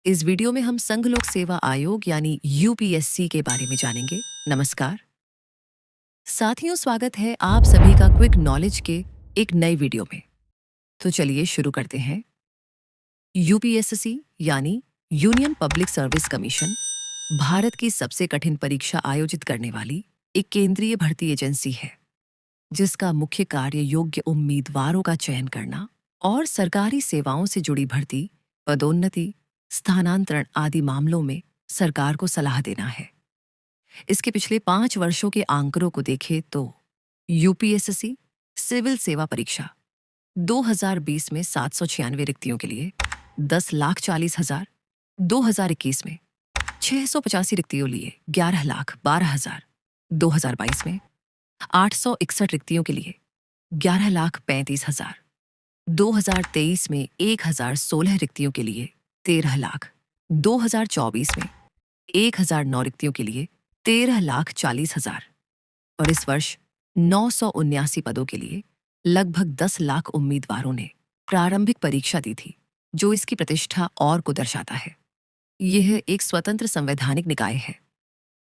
इस वीडियो में हम संघ लोक सेवा आयोग यानी यूपीएससी के बारे में जानेंगे। नमस्कार साथियों, स्वागत है आप सभी का क्विक नॉलेज के एक नए वीडियो में। तो चलिए शुरू करते हैं। यूपीएससी यानी union public service commission Bharat की सबसे कठिन परीक्षा आयोजित करने वाली एक केंद्रीय भर्ती एजेंसी है, जिसका मुख्य कार्य योग्य उम्मीदवारों का चयन करना और सरकारी सेवाओं से जुड़ी भर्ती, पदोन्नति, स्थानांतरण आदि मामलों में सरकार को सलाह देना है। इसके पिछले 5 वर्षों के आंकड़ों को देखें तो यूपीएससी सिविल सेवा परीक्षा 2020 में 796 रिक्तियों के लिए 10,40,000, 2021 में 685 रिक्तियों लिए 11,12,000, 2022 में 861 रिक्तियों के लिए 11,35,000, 2023 में 1,016 रिक्तियों के लिए 13 लाख, 2024 में 1,009 रिक्तियों के लिए 13,40,000 और इस वर्ष 979 पदों के लिए लगभग 10 लाख उम्मीदवारों ने प्रारंभिक परीक्षा दी थी, जो इसकी प्रतिष्ठा और को दर्शाता है। यह एक स्वतंत्र संवैधानिक निकाय है,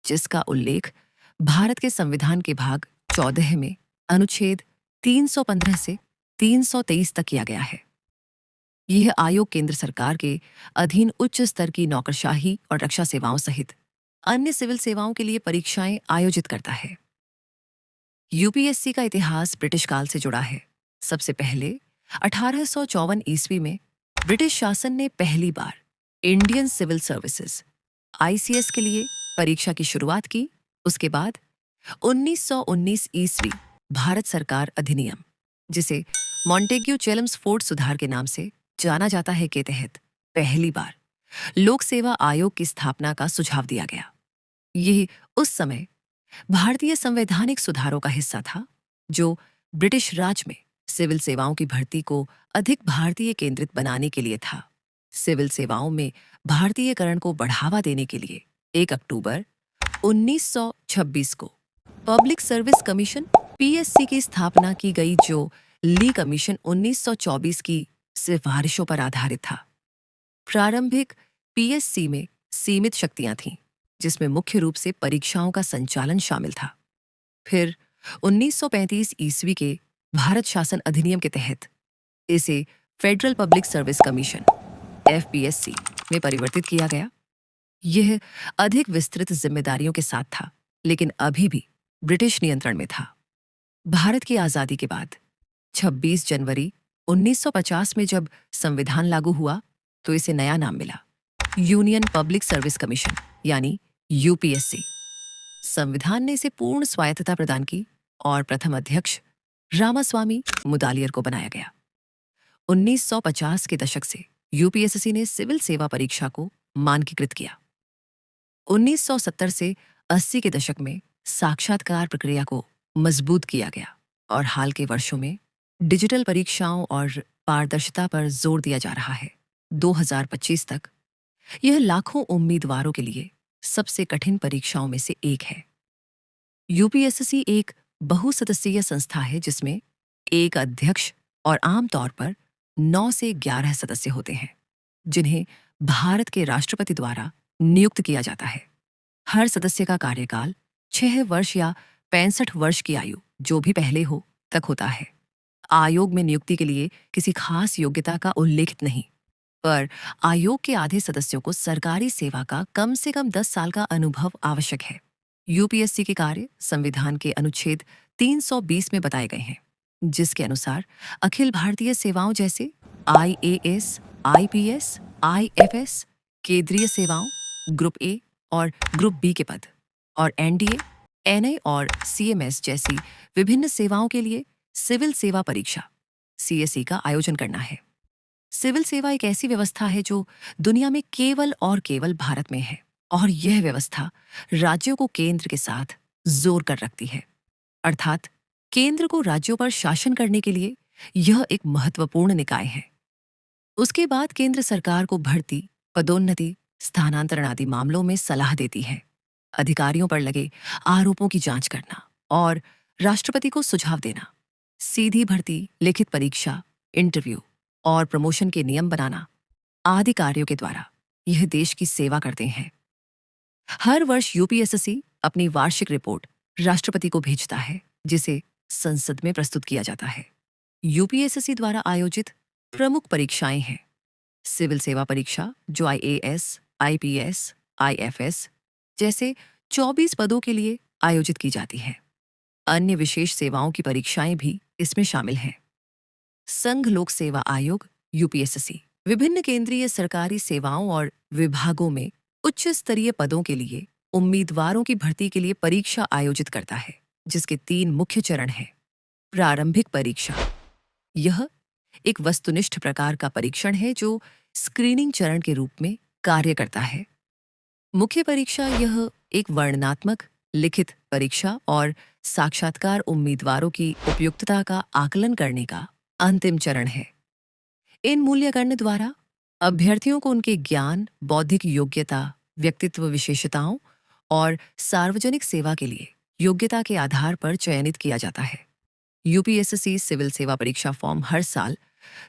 जिसका उल्लेख भारत के संविधान के भाग 14 में अनुच्छेद 315 से 323 तक किया गया है। यह आयोग केंद्र सरकार के अधीन उच्च स्तर की नौकरशाही और रक्षा सेवाओं सहित अन्य सिविल सेवाओं के लिए परीक्षाएं आयोजित करता है। यूपीएससी का इतिहास ब्रिटिश काल से जुड़ा है। सबसे पहले 1854 ईस्वी में ब्रिटिश शासन ने पहली बार इंडियन सिविल सर्विसेज आईसीएस के लिए परीक्षा की शुरुआत की। उसके बाद 1919 ईस्वी भारत सरकार अधिनियम, जिसे मॉन्टेग्यू चेल्म्सफोर्ड सुधार के नाम से जाना जाता है, के तहत पहली बार लोक सेवा आयोग की स्थापना का सुझाव दिया गया। यह उस समय भारतीय संवैधानिक सुधारों का हिस्सा था, जो ब्रिटिश राज में सिविल सेवाओं की भर्ती को अधिक भारतीय केंद्रित बनाने के लिए था। सिविल सेवाओं में भारतीयकरण को बढ़ावा देने के लिए 1 अक्टूबर 1926 को पब्लिक सर्विस कमीशन पीएससी की स्थापना की गई, जो ली कमीशन 1924 की सिफारिशों पर आधारित था। प्रारंभिक पीएससी में सीमित शक्तियां थीं, जिसमें मुख्य रूप से परीक्षाओं का संचालन शामिल था। फिर 1935 ईस्वी के भारत शासन अधिनियम के तहत इसे federal public service commission FPSC में परिवर्तित किया गया। यह अधिक विस्तृत जिम्मेदारियों के साथ था, लेकिन अभी भी ब्रिटिश नियंत्रण में था। भारत की आजादी के बाद 26 जनवरी 1950 में जब संविधान लागू हुआ, तो इसे नया नाम मिला, यूनियन पब्लिक सर्विस कमीशन यानी यूपीएससी। संविधान ने इसे पूर्ण स्वायत्तता प्रदान की और प्रथम अध्यक्ष रामास्वामी मुदालियर को बनाया गया। 1950 के दशक से यूपीएससी ने सिविल सेवा परीक्षा को मानकीकृत किया। 1970 से 80 के दशक में साक्षात्कार प्रक्रिया को मजबूत किया गया और हाल के वर्षों में डिजिटल परीक्षाओं और पारदर्शिता पर जोर दिया जा रहा है। 2025 तक यह लाखों उम्मीदवारों के लिए सबसे कठिन परीक्षाओं में से एक है। यूपीएससी एक बहुसदस्यीय संस्था है, जिसमें एक अध्यक्ष और आमतौर पर 9 से 11 सदस्य होते हैं, जिन्हें भारत के राष्ट्रपति द्वारा नियुक्त किया जाता है। हर सदस्य का कार्यकाल 6 वर्ष या 65 वर्ष की आयु, जो भी पहले हो, तक होता है। आयोग में नियुक्ति के लिए किसी खास योग्यता का उल्लेख नहीं, पर आयोग के आधे सदस्यों को सरकारी सेवा का कम से कम 10 साल का अनुभव आवश्यक है। यूपीएससी के कार्य संविधान के अनुच्छेद 320 में बताए गए हैं, जिसके अनुसार अखिल भारतीय सेवाओं जैसे आईएएस, आईपीएस, आईएफएस, केंद्रीय सेवाओं, ग्रुप ए और ग्रुप बी के पद और एनडीए, एनआई और सीएमएस जैसी विभिन्न सेवाओं के लिए सिविल सेवा परीक्षा सीएसई का आयोजन करना है। सिविल सेवा एक ऐसी व्यवस्था है जो दुनिया में केवल और केवल भारत में है, और यह व्यवस्था राज्यों को केंद्र के साथ जोर कर रखती है। अर्थात केंद्र को राज्यों पर शासन करने के लिए यह एक महत्वपूर्ण निकाय है। उसके बाद केंद्र सरकार को भर्ती, पदोन्नति, स्थानांतरण आदि मामलों में सलाह देती है, अधिकारियों पर लगे आरोपों की जांच करना और राष्ट्रपति को सुझाव देना। सीधी भर्ती, लिखित परीक्षा, इंटरव्यू और प्रमोशन के नियम बनाना आदि कार्यों के द्वारा यह देश की सेवा करते हैं। हर वर्ष यूपीएसएससी अपनी वार्षिक रिपोर्ट राष्ट्रपति को भेजता है, जिसे संसद में प्रस्तुत किया जाता है। यूपीएसएससी द्वारा आयोजित प्रमुख परीक्षाएं हैं सिविल सेवा परीक्षा, जो आईएएस, आईपीएस, आईएफएस जैसे 24 पदों के लिए आयोजित की जाती है। अन्य विशेष सेवाओं की परीक्षाएं भी इसमें शामिल हैं। संघ लोक सेवा आयोग यूपीएसएससी विभिन्न केंद्रीय सरकारी सेवाओं और विभागों में उच्च स्तरीय पदों के लिए उम्मीदवारों की भर्ती के लिए परीक्षा आयोजित करता है, जिसके 3 मुख्य चरण हैं। प्रारंभिक परीक्षा, यह एक वस्तुनिष्ठ प्रकार का परीक्षण है जो स्क्रीनिंग चरण के रूप में कार्य करता है। मुख्य परीक्षा, यह एक वर्णनात्मक लिखित परीक्षा और साक्षात्कार उम्मीदवारों की उपयुक्तता का आकलन करने का अंतिम चरण है। इन मूल्यांकन द्वारा अभ्यर्थियों को उनके ज्ञान, बौद्धिक योग्यता, व्यक्तित्व विशेषताओं और सार्वजनिक सेवा के लिए योग्यता के आधार पर चयनित किया जाता है। यूपीएसएससी सिविल सेवा परीक्षा फॉर्म हर साल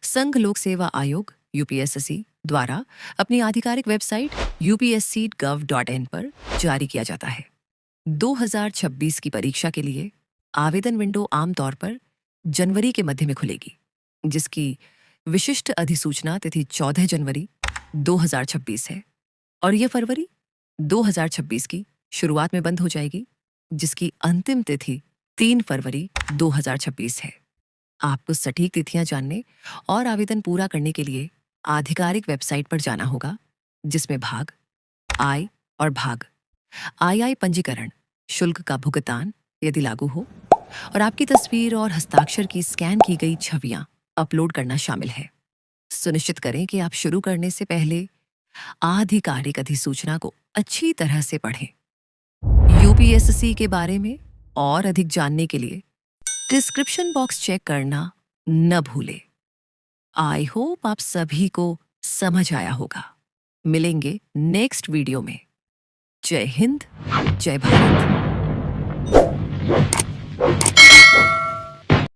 संघ लोक सेवा आयोग यूपीएसएससी द्वारा अपनी आधिकारिक वेबसाइट upsc.gov.in पर जारी किया जाता है। 2026 की परीक्षा के लिए आवेदन विंडो आमतौर पर जनवरी के मध्य में खुलेगी, जिसकी विशिष्ट अधिसूचना तिथि 14 जनवरी 2026 है और यह फरवरी 2026 की शुरुआत में बंद हो जाएगी, जिसकी अंतिम तिथि 3 फरवरी 2026 है। आपको सटीक तिथियां जानने और आवेदन पूरा करने के लिए आधिकारिक वेबसाइट पर जाना होगा, जिसमें भाग आई और भाग आई पंजीकरण शुल्क का भुगतान यदि लागू हो और आपकी तस्वीर और हस्ताक्षर की स्कैन की गई छवियां अपलोड करना शामिल है। सुनिश्चित करें कि आप शुरू करने से पहले आधिकारिक अधिसूचना को अच्छी तरह से पढ़ें। यूपीएसएससी के बारे में और अधिक जानने के लिए डिस्क्रिप्शन बॉक्स चेक करना न भूलें। आई होप आप सभी को समझ आया होगा। मिलेंगे नेक्स्ट वीडियो में। जय हिंद, जय भारत।